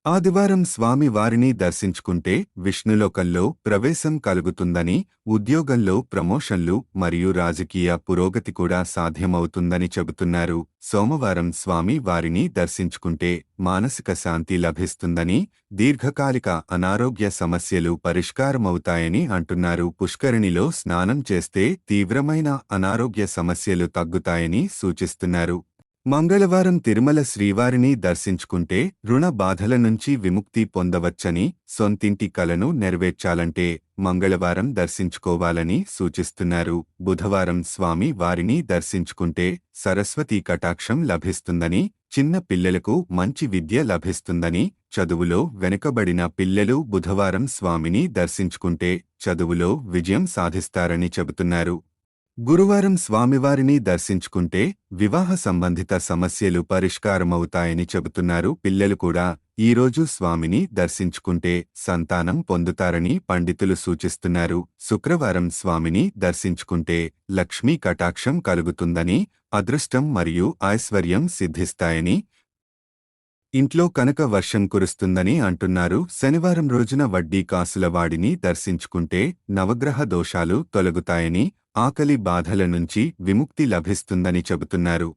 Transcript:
ఆదివారం స్వామి వారిని దర్శించుకుంటే విష్ణులోకంలో ప్రవేశం కలుగుతుందని, ఉద్యోగంలో ప్రమోషన్లు మరియు రాజకీయ పురోగతి కూడా సాధ్యమవుతుందని చెబుతున్నారు. సోమవారం స్వామి వారిని దర్శించుకుంటే మానసిక శాంతి లభిస్తుందని, దీర్ఘకాలిక అనారోగ్య సమస్యలు పరిష్కారమవుతాయని అంటున్నారు. పుష్కరిణిలో స్నానం చేస్తే తీవ్రమైన అనారోగ్య సమస్యలు తగ్గుతాయని సూచిస్తున్నారు. మంగళవారం తిరుమల శ్రీవారిని దర్శించుకుంటే రుణ బాధల నుంచి విముక్తి పొందవచ్చని, సొంతింటి కలను నెరవేర్చాలంటే మంగళవారం దర్శించుకోవాలని సూచిస్తున్నారు. బుధవారం స్వామి వారిని దర్శించుకుంటే సరస్వతీ కటాక్షం లభిస్తుందని, చిన్న పిల్లలకు మంచి విద్య లభిస్తుందని, చదువులో వెనుకబడిన పిల్లలు బుధవారం స్వామిని దర్శించుకుంటే చదువులో విజయం సాధిస్తారని చెబుతున్నారు. గురువారం స్వామివారిని దర్శించుకుంటే వివాహ సంబంధిత సమస్యలు పరిష్కారమవుతాయని చెబుతున్నారు. పిల్లలు కూడా ఈరోజు స్వామిని దర్శించుకుంటే సంతానం పొందుతారని పండితులు సూచిస్తున్నారు. శుక్రవారం స్వామిని దర్శించుకుంటే లక్ష్మీ కటాక్షం కలుగుతుందని, అదృష్టం మరియు ఐశ్వర్యం సిద్ధిస్తాయని, ఇంట్లో కనక వర్షం కురుస్తుందని అంటున్నారు. శనివారం రోజున వడ్డీ కాసుల వాడిని దర్శించుకుంటే నవగ్రహ దోషాలు తొలగుతాయని, ఆకలి బాధల నుంచి విముక్తి లభిస్తుందని చెబుతున్నారు.